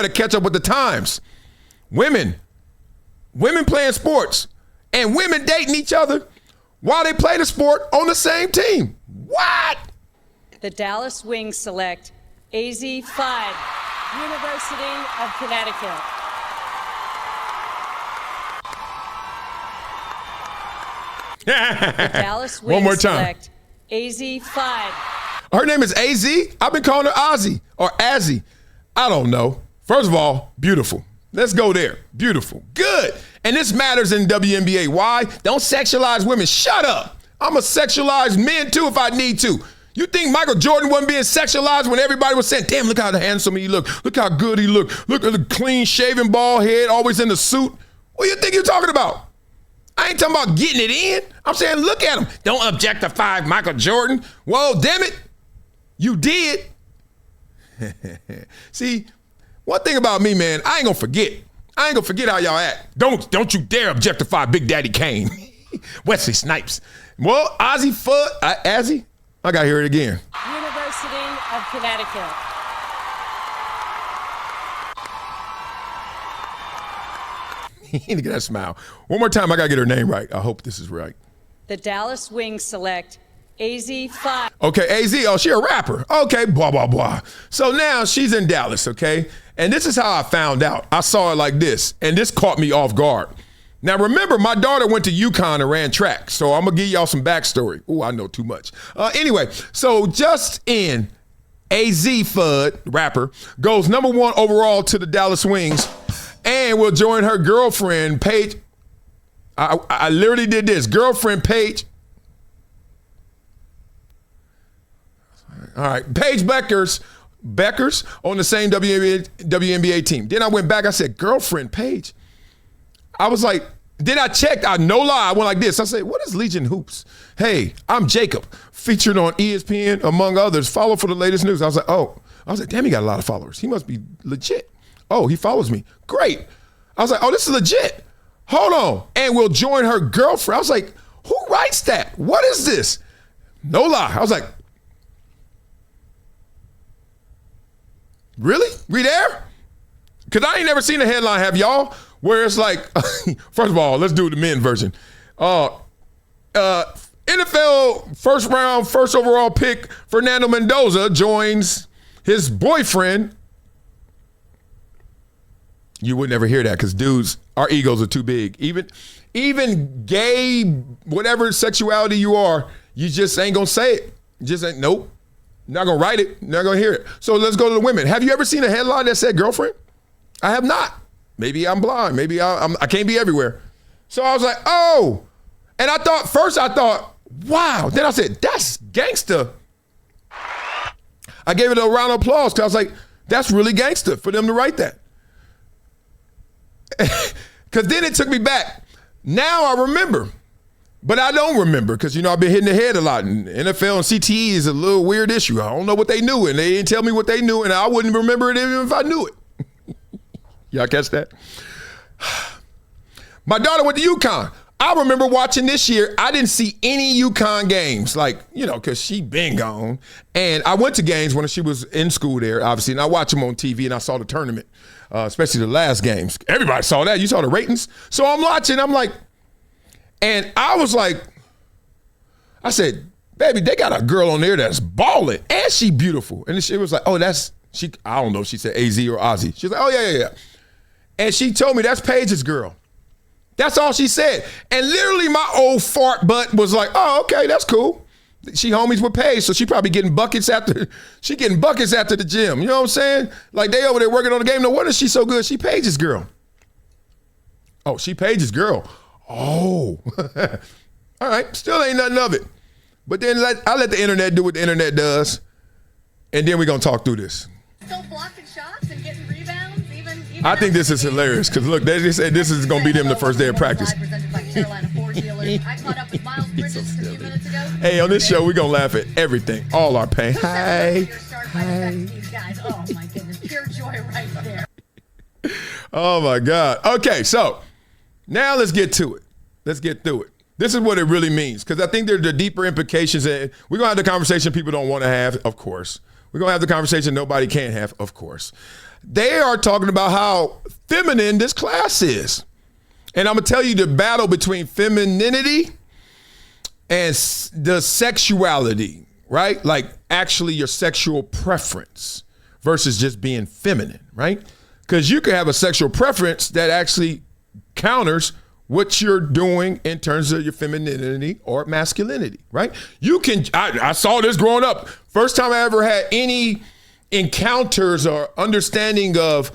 better catch up with the times. Women playing sports and women dating each other while they play the sport on the same team. What? The Dallas Wings select Azzi Fudd, University of Connecticut. The Dallas Wings One more time. select Azzi Fudd. Her name is Azzi. I've been calling her Ozzy or Azzi. I don't know. First of all, beautiful. Let's go there. Beautiful. Good. And this matters in WNBA. Why? Don't sexualize women. Shut up. I'm going to sexualize men too if I need to. You think Michael Jordan wasn't being sexualized when everybody was saying, damn, look how handsome he looked. Look how good he looked. Look at the clean shaven bald head, always in the suit. What do you think you're talking about? I ain't talking about getting it in. I'm saying look at him. Don't objectify Michael Jordan. Whoa, damn it. You did. See, one thing about me, man, I ain't gonna forget. I ain't gonna forget how y'all act. Don't you dare objectify Big Daddy Kane. Wesley Snipes. Well, Azzi Fudd, Azzi? I gotta hear it again. University of Connecticut. Look at that smile. One more time, I gotta get her name right. I hope this is right. The Dallas Wings select Azzi Fudd. Okay, AZ, oh, she a rapper. Okay, blah, blah, blah. So now she's in Dallas, okay? And this is how I found out. I saw it like this, and this caught me off guard. Now, remember, my daughter went to UConn and ran track, so I'm going to give y'all some backstory. Oh, I know too much. Anyway, so just in, Azzi Fudd, rapper, goes #1 overall to the Dallas Wings and will join her girlfriend, Paige. I literally did this. Girlfriend, Paige. All right, Paige Bueckers on the same WNBA team. Then I went back, I said, girlfriend, Paige. I was like, then I checked, no lie, I went like this. I said, what is Legion Hoops? Hey, I'm Jacob, featured on ESPN, among others. Follow for the latest news. I was like, damn, he got a lot of followers. He must be legit. Oh, he follows me. Great. I was like, oh, this is legit. Hold on. And we'll join her girlfriend. I was like, who writes that? What is this? No lie. I was like, really? We there? Because I ain't never seen a headline, have y'all? Where it's like, first of all, let's do the men version. NFL first round, first overall pick, Fernando Mendoza joins his boyfriend. You would never hear that because dudes, our egos are too big. Even gay, whatever sexuality you are, you just ain't gonna say it. You just ain't, nope. Not gonna write it, not gonna hear it. So let's go to the women. Have you ever seen a headline that said girlfriend? I have not. Maybe I'm blind. Maybe I can't be everywhere. So I was like, oh. And I thought, wow. Then I said, that's gangster. I gave it a round of applause because I was like, that's really gangster for them to write that. Because then it took me back. Now I remember. But I don't remember because, I've been hitting the head a lot. And NFL and CTE is a little weird issue. I don't know what they knew, and they didn't tell me what they knew, and I wouldn't remember it even if I knew it. Y'all catch that? My daughter went to UConn. I remember watching this year. I didn't see any UConn games, because she been gone. And I went to games when she was in school there, obviously, and I watched them on TV, and I saw the tournament, especially the last games. Everybody saw that. You saw the ratings. So I'm watching. I'm like, and I was like, I said, baby, they got a girl on there that's balling, and she beautiful. And she was like, oh, that's, she. I don't know if she said AZ or Ozzy. She's like, oh, yeah. And she told me that's Paige's girl. That's all she said. And literally my old fart butt was like, oh, okay, that's cool. She homies with Paige, so she probably getting buckets after the gym. You know what I'm saying? Like they over there working on the game. No wonder she's so good. She Paige's girl. Oh, she Paige's girl. Oh. All right, still ain't nothing of it. But then I let the internet do what the internet does. And then we're going to talk through this. Still blocking shots and getting rebounds, even I think this is hilarious because look, they just said this is going to be them the first day of practice. Hey, on this show, we're going to laugh at everything, all our pain. Hi. Oh, my goodness. Pure joy right there. Oh, my God. Okay, so now let's get to it. Let's get through it. This is what it really means because I think there are the deeper implications. And we're going to have the conversation people don't want to have, of course. We're going to have the conversation nobody can have, of course. They are talking about how feminine this class is. And I'm going to tell you the battle between femininity and the sexuality, right? Like actually your sexual preference versus just being feminine, right? Because you can have a sexual preference that actually counters what you're doing in terms of your femininity or masculinity, right? You can, I saw this growing up. First time I ever had any encounters or understanding of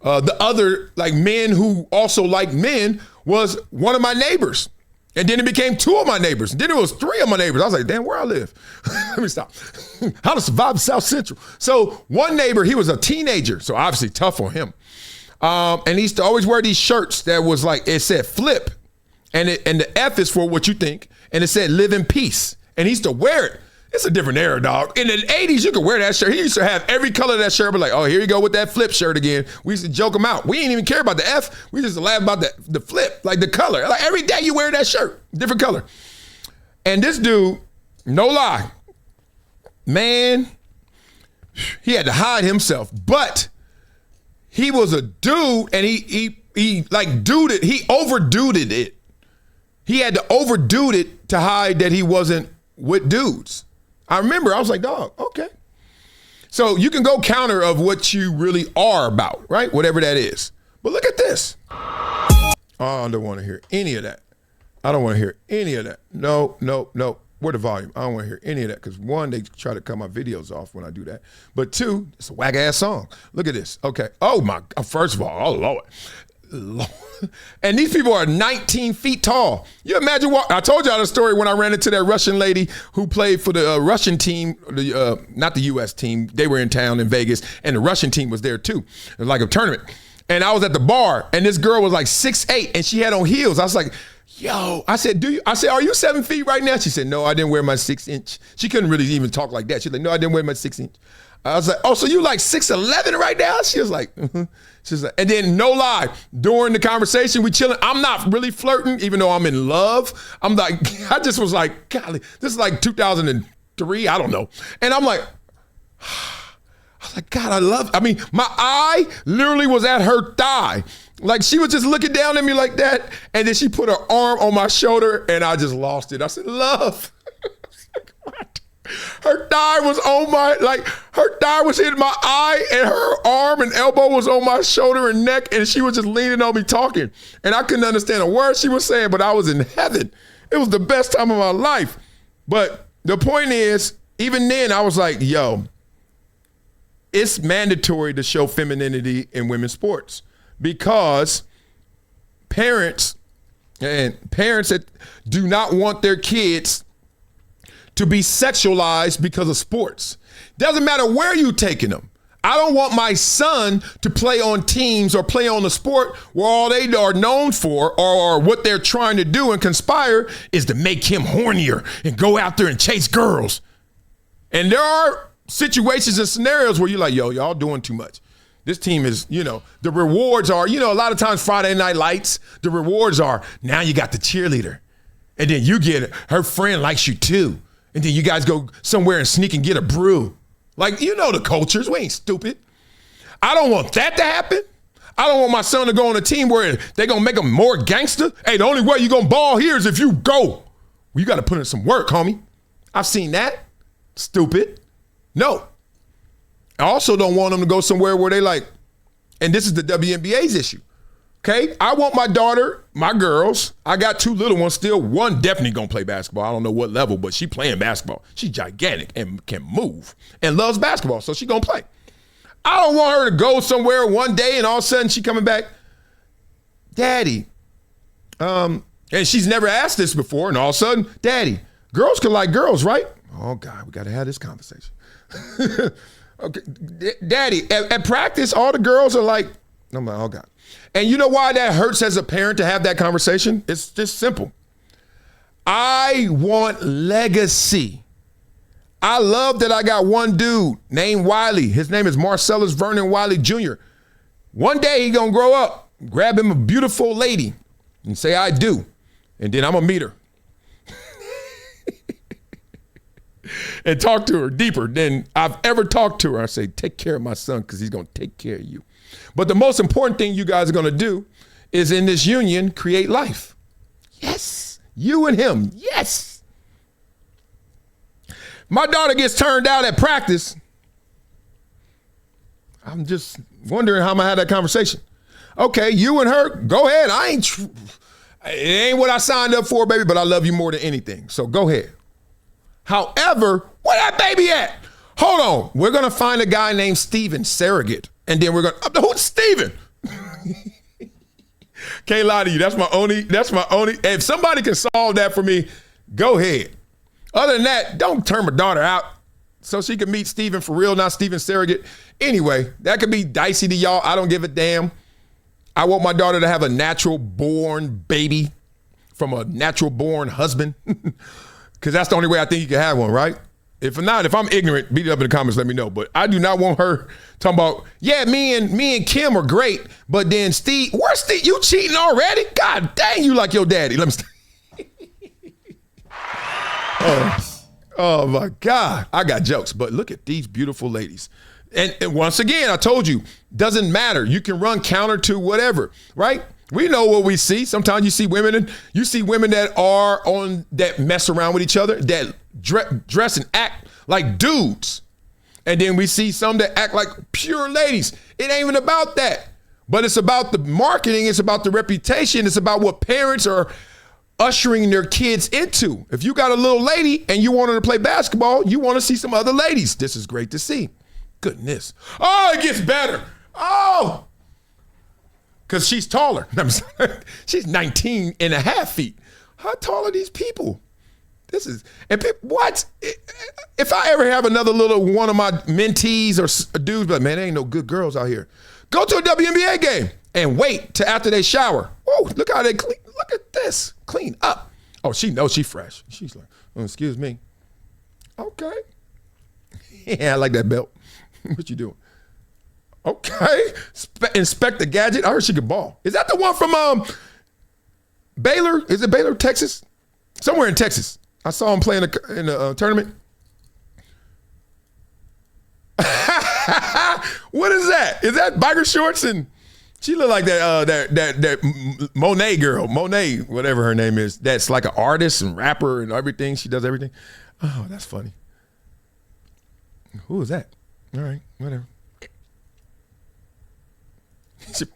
the other, like men who also like men, was one of my neighbors. And then it became two of my neighbors. And then it was three of my neighbors. I was like, damn, where I live? Let me stop. How to survive South Central. So one neighbor, he was a teenager, so obviously tough on him. And he used to always wear these shirts that was like, it said flip. And the F is for what you think. And it said live in peace. And he used to wear it. It's a different era, dog. In the 80s, you could wear that shirt. He used to have every color of that shirt, but like, oh, here you go with that flip shirt again. We used to joke him out. We didn't even care about the F. We just laugh about the flip, like the color. Like every day you wear that shirt, different color. And this dude, no lie, man, he had to hide himself. But he was a dude, and he like duded, he overduded it. He had to overdo it to hide that he wasn't with dudes. I remember, I was like, dog, okay. So you can go counter of what you really are about, right? Whatever that is. But look at this. Oh, I don't want to hear any of that. I don't want to hear any of that. No. Where the volume? I don't want to hear any of that because one, they try to cut my videos off when I do that. But two, it's a whack ass song. Look at this. Okay. Oh my, first of all, oh Lord. And these people are 19 feet tall. You imagine what, I told y'all the story when I ran into that Russian lady who played for the Russian team, not the US team. They were in town in Vegas and the Russian team was there too. It was like a tournament. And I was at the bar and this girl was like 6'8" and she had on heels. I was like, yo, I said, are you 7 feet right now? She said, no, I didn't wear my 6 inch. She couldn't really even talk like that. She's like, no, I didn't wear my 6 inch. I was like, oh, so you like 6'11" right now? She was like, She's like, and then no lie, during the conversation, we chilling. I'm not really flirting, even though I'm in love. I'm like, I just was like, golly, this is like 2003, I don't know. And I'm like, I was like, God, my eye literally was at her thigh. Like she was just looking down at me like that. And then she put her arm on my shoulder and I just lost it. I said, love. Like, what? Her thigh was her thigh was hitting my eye and her arm and elbow was on my shoulder and neck and she was just leaning on me talking. And I couldn't understand a word she was saying, but I was in heaven. It was the best time of my life. But the point is, even then I was like, yo, it's mandatory to show femininity in women's sports because parents that do not want their kids to be sexualized because of sports. Doesn't matter where you're taking them. I don't want my son to play on teams or play on a sport where all they are known for or what they're trying to do and conspire is to make him hornier and go out there and chase girls. And there are situations and scenarios where you're like, yo, y'all doing too much. This team is, the rewards are, a lot of times Friday Night Lights, the rewards are, now you got the cheerleader. And then you get her friend likes you too. And then you guys go somewhere and sneak and get a brew. Like, the cultures. We ain't stupid. I don't want that to happen. I don't want my son to go on a team where they're going to make him more gangster. Hey, the only way you're going to ball here is if you go. Well, you got to put in some work, homie. I've seen that. Stupid. No. I also don't want them to go somewhere where they like, and this is the WNBA's issue. Okay, I want my daughter, my girls, I got two little ones still. One definitely gonna play basketball. I don't know what level, but she playing basketball. She's gigantic and can move and loves basketball, so she gonna play. I don't want her to go somewhere one day and all of a sudden she coming back, Daddy, and she's never asked this before, and all of a sudden, Daddy, girls can like girls, right? Oh God, we gotta have this conversation. Okay, Daddy, at practice, all the girls are like, I'm like, oh God. And you know why that hurts as a parent to have that conversation? It's just simple. I want legacy. I love that I got one dude named Wiley. His name is Marcellus Vernon Wiley Jr. One day he gonna grow up, grab him a beautiful lady and say, I do. And then I'm gonna meet her. and talk to her deeper than I've ever talked to her. I say, take care of my son because he's going to take care of you. But the most important thing you guys are going to do is in this union, create life. Yes. You and him. Yes. My daughter gets turned out at practice. I'm just wondering how I'm going to have that conversation. Okay, you and her, go ahead. It ain't what I signed up for, baby, but I love you more than anything. So go ahead. However, where that baby at? Hold on. We're going to find a guy named Steven Surrogate. And then we're going to, who's Steven? Can't lie to you. That's my only, if somebody can solve that for me, go ahead. Other than that, don't turn my daughter out so she can meet Steven for real, not Steven Surrogate. Anyway, that could be dicey to y'all. I don't give a damn. I want my daughter to have a natural born baby from a natural born husband. Because that's the only way I think you can have one, right? If not, if I'm ignorant, beat it up in the comments, let me know. But I do not want her talking about, yeah, me and Kim are great, but then Steve, where's Steve? You cheating already? God dang, you like your daddy. Let me oh my God. I got jokes, but look at these beautiful ladies. And once again, I told you, doesn't matter. You can run counter to whatever, right? We know what we see. Sometimes you see women that mess around with each other, that dress and act like dudes. And then we see some that act like pure ladies. It ain't even about that. But it's about the marketing. It's about the reputation. It's about what parents are ushering their kids into. If you got a little lady and you want her to play basketball, you want to see some other ladies. This is great to see. Goodness. Oh, it gets better. Oh. Because she's taller. She's 19 and a half feet. How tall are these people? What? If I ever have another little one of my mentees or dudes, but man, there ain't no good girls out here. Go to a WNBA game and wait till after they shower. Oh, look how they clean. Look at this. Clean up. Oh, she knows she's fresh. She's like, oh, excuse me. Okay. Yeah, I like that belt. What you doing? Okay. Inspect the gadget. I heard she could ball. Is that the one from Baylor? Is it Baylor, Texas? Somewhere in Texas. I saw him playing in a tournament. What is that? Is that biker shorts? And she looked like that Monet girl. Monet, whatever her name is. That's like an artist and rapper and everything. She does everything. Oh, that's funny. Who is that? All right, whatever.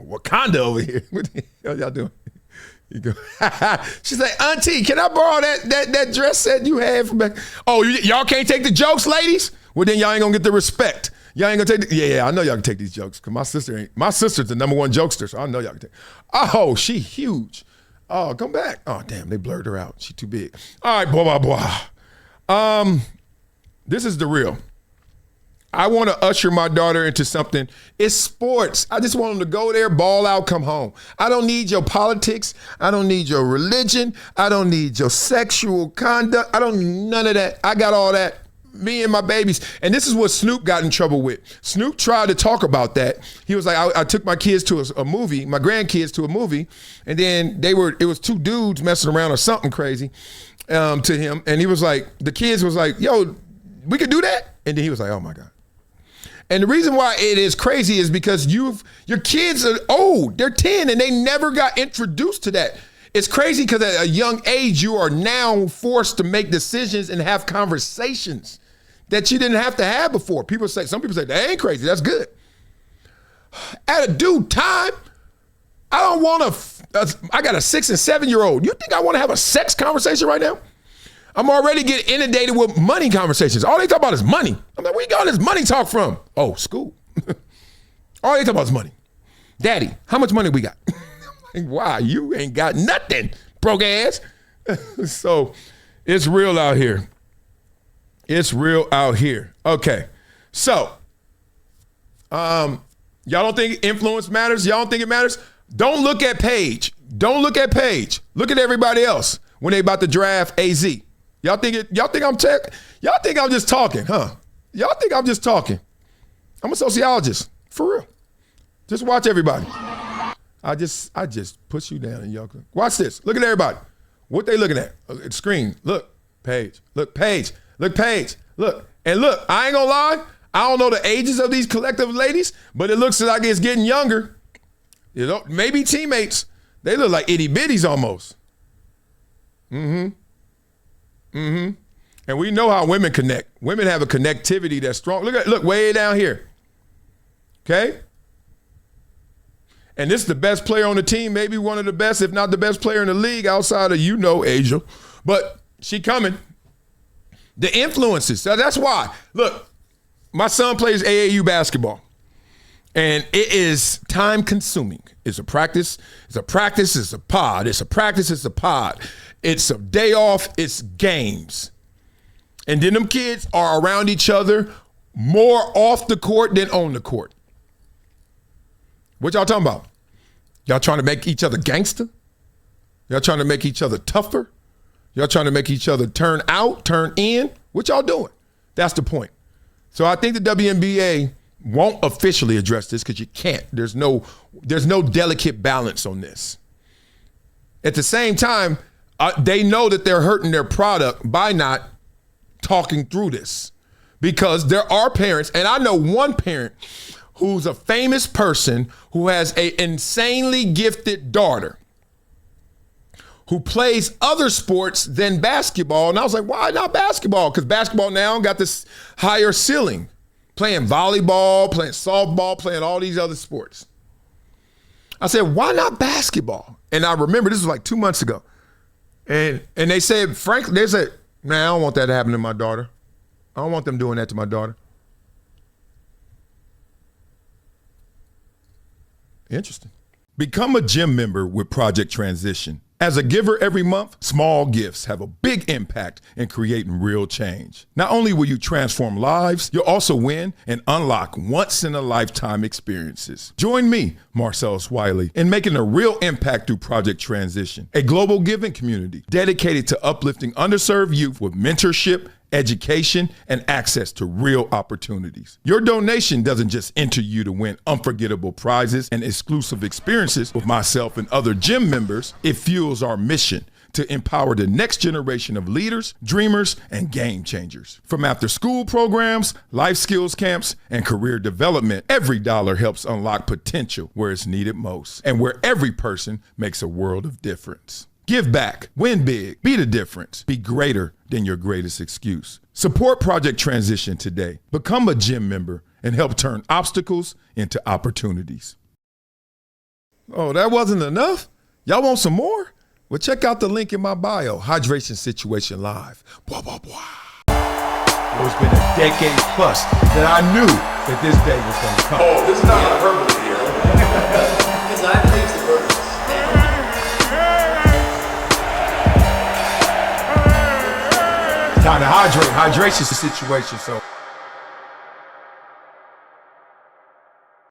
Wakanda over here. What the hell y'all doing? You go. She's like, Auntie, can I borrow that dress set you had from back? Oh, y'all can't take the jokes, ladies? Well, then y'all ain't gonna get the respect. Y'all ain't gonna take yeah, I know y'all can take these jokes because my sister's the #1 jokester, so I know y'all can take. Oh, she huge. Oh, come back. Oh, damn, they blurred her out. She too big. All right, blah, blah, blah. This is the real. I want to usher my daughter into something. It's sports. I just want them to go there, ball out, come home. I don't need your politics. I don't need your religion. I don't need your sexual conduct. I don't need none of that. I got all that. Me and my babies. And this is what Snoop got in trouble with. Snoop tried to talk about that. He was like, I took my kids to a movie, my grandkids to a movie, and then it was two dudes messing around or something crazy to him. And he was like, the kids was like, yo, we could do that? And then he was like, oh my God. And the reason why it is crazy is because your kids are old. They're 10 and they never got introduced to that. It's crazy because at a young age, you are now forced to make decisions and have conversations that you didn't have to have before. Some people say, that ain't crazy, that's good. At a due time, I don't want I got a 6 and 7 year old. You think I want to have a sex conversation right now? I'm already getting inundated with money conversations. All they talk about is money. I'm like, where you got all this money talk from? Oh, school. All they talk about is money. Daddy, how much money we got? I'm like, wow, you ain't got nothing, broke ass. So it's real out here. It's real out here. Okay. So, y'all don't think influence matters? Y'all don't think it matters? Don't look at Paige. Don't look at Paige. Look at everybody else when they about to draft AZ. Y'all think I'm just talking, huh? Y'all think I'm just talking. I'm a sociologist, for real. Just watch everybody. I just put you down and y'all watch this. Look at everybody. What they looking at? Screen. Look, Paige. Look, Paige. Look, Paige. Look. And look, I ain't gonna lie. I don't know the ages of these collective ladies, but it looks like it's getting younger. You know, maybe teammates. They look like itty bitties almost. And we know how women connect. Women have a connectivity that's strong. Look way down here. Okay? And this is the best player on the team, maybe one of the best, if not the best player in the league outside of, Asia. But she coming. The influences. So that's why. Look, my son plays AAU basketball. And it is time consuming. It's a practice. It's a practice. It's a pod. It's a practice. It's a pod. It's a day off. It's games. And then them kids are around each other more off the court than on the court. What y'all talking about? Y'all trying to make each other gangster? Y'all trying to make each other tougher? Y'all trying to make each other turn out, turn in? What y'all doing? That's the point. So I think the WNBA won't officially address this because you can't. There's no delicate balance on this. At the same time, they know that they're hurting their product by not talking through this, because there are parents, and I know one parent who's a famous person who has an insanely gifted daughter who plays other sports than basketball. And I was like, why not basketball? Because basketball now got this higher ceiling. Playing volleyball, playing softball, playing all these other sports. I said, why not basketball? And I remember this was like 2 months ago. And they said, frankly, they said, man, I don't want that to happen to my daughter. I don't want them doing that to my daughter. Interesting. Become a gym member with Project Transition. As a giver every month, small gifts have a big impact in creating real change. Not only will you transform lives, you'll also win and unlock once-in-a-lifetime experiences. Join me, Marcellus Wiley, in making a real impact through Project Transition, a global giving community dedicated to uplifting underserved youth with mentorship, education, and access to real opportunities. Your donation doesn't just enter you to win unforgettable prizes and exclusive experiences with myself and other gym members. It fuels our mission to empower the next generation of leaders, dreamers, and game changers. From after-school programs, life skills camps, and career development, every dollar helps unlock potential where it's needed most, and where every person makes a world of difference. Give back, win big, be the difference, be greater than your greatest excuse. Support Project Transition today. Become a gym member and help turn obstacles into opportunities. Oh, that wasn't enough? Y'all want some more? Well, check out the link in my bio, Hydration Situation Live. Blah, blah, blah. It's been a decade plus that I knew that this day was going to come. Oh, this is not hyperbole here. Because I believe it's the verse. Time to hydrate. Hydration's the situation. So